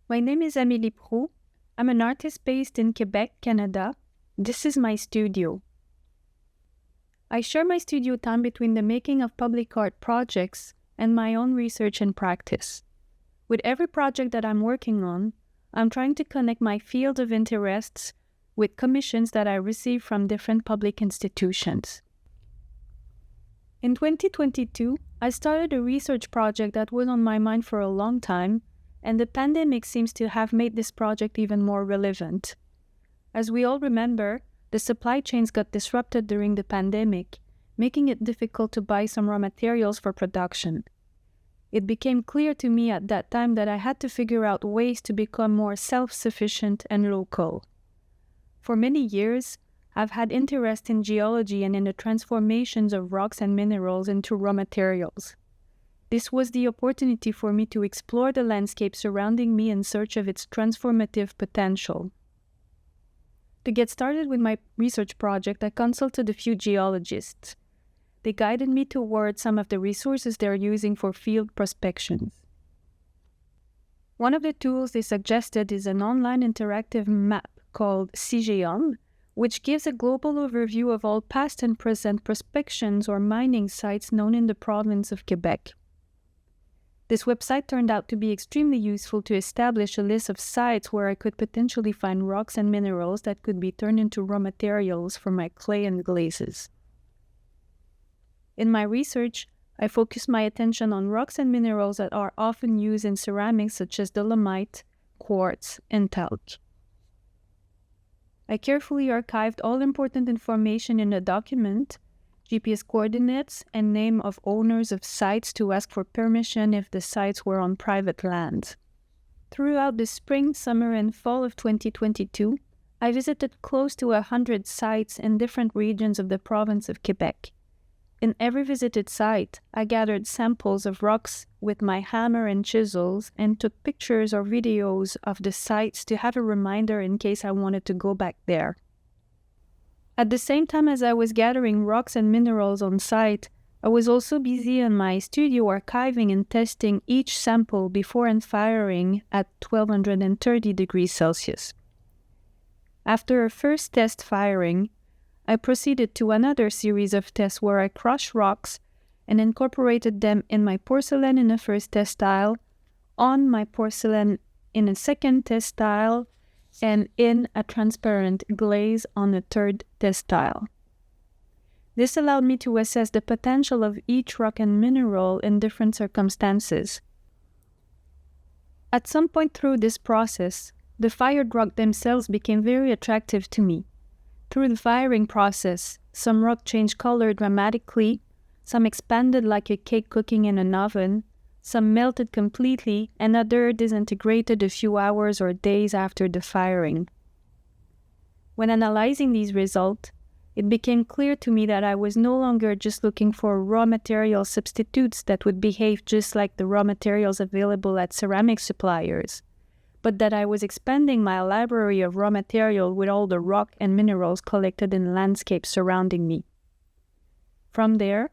My name is Amélie Proux. I'm an artist based in Quebec, Canada. This is my studio. I share my studio time between the making of public art projects and my own research and practice. With every project that I'm working on, I'm trying to connect my field of interests with commissions that I receive from different public institutions. In 2022, I started a research project that was on my mind for a long time, and the pandemic seems to have made this project even more relevant. As we all remember, the supply chains got disrupted during the pandemic, making it difficult to buy some raw materials for production. It became clear to me at that time that I had to figure out ways to become more self-sufficient and local. For many years, I've had interest in geology and in the transformations of rocks and minerals into raw materials. This was the opportunity for me to explore the landscape surrounding me in search of its transformative potential. To get started with my research project, I consulted a few geologists. They guided me towards some of the resources they're using for field prospections. One of the tools they suggested is an online interactive map called CGEON, which gives a global overview of all past and present prospections or mining sites known in the province of Quebec. This website turned out to be extremely useful to establish a list of sites where I could potentially find rocks and minerals that could be turned into raw materials for my clay and glazes. In my research, I focused my attention on rocks and minerals that are often used in ceramics such as dolomite, quartz, and talc. I carefully archived all important information in a document, GPS coordinates, and name of owners of sites to ask for permission if the sites were on private land. Throughout the spring, summer, and fall of 2022, I visited close to 100 sites in different regions of the province of Quebec. In every visited site, I gathered samples of rocks with my hammer and chisels and took pictures or videos of the sites to have a reminder in case I wanted to go back there. At the same time as I was gathering rocks and minerals on site, I was also busy in my studio archiving and testing each sample before and firing at 1230 degrees Celsius. After a first test firing, I proceeded to another series of tests where I crushed rocks and incorporated them in my porcelain in a first test style, on my porcelain in a second test style, and in a transparent glaze on a third test style. This allowed me to assess the potential of each rock and mineral in different circumstances. At some point through this process, the fired rock themselves became very attractive to me. Through the firing process, some rock changed color dramatically, some expanded like a cake cooking in an oven, some melted completely, and others disintegrated a few hours or days after the firing. When analyzing these results, it became clear to me that I was no longer just looking for raw material substitutes that would behave just like the raw materials available at ceramic suppliers, but that I was expanding my library of raw material with all the rock and minerals collected in the landscape surrounding me. From there,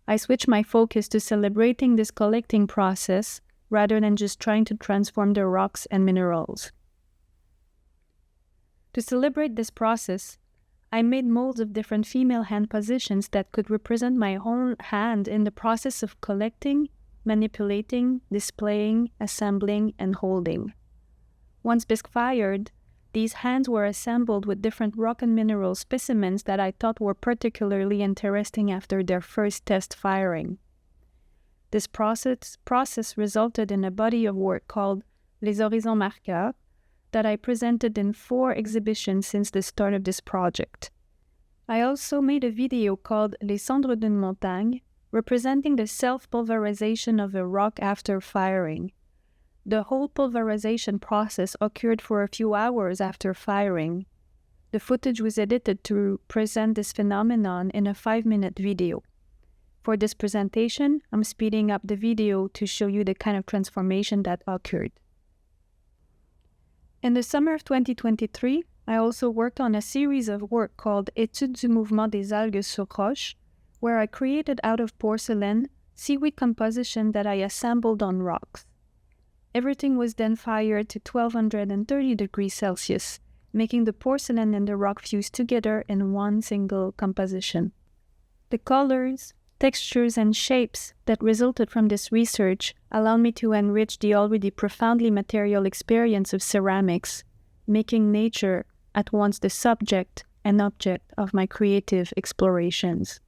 I switched my focus to celebrating this collecting process rather than just trying to transform the rocks and minerals. To celebrate this process, I made molds of different female hand positions that could represent my own hand in the process of collecting, manipulating, displaying, assembling, and holding. Once bisque fired, these hands were assembled with different rock and mineral specimens that I thought were particularly interesting after their first test firing. This process resulted in a body of work called Les Horizons Marqueurs that I presented in 4 exhibitions since the start of this project. I also made a video called Les Cendres d'une Montagne, representing the self-pulverization of a rock after firing. The whole pulverization process occurred for a few hours after firing. The footage was edited to present this phenomenon in a 5-minute video. For this presentation, I'm speeding up the video to show you the kind of transformation that occurred. In the summer of 2023, I also worked on a series of work called Étude du mouvement des algues sur roche, where I created out of porcelain seaweed composition that I assembled on rocks. Everything was then fired to 1230 degrees Celsius, making the porcelain and the rock fuse together in one single composition. The colors, textures, and shapes that resulted from this research allowed me to enrich the already profoundly material experience of ceramics, making nature at once the subject and object of my creative explorations.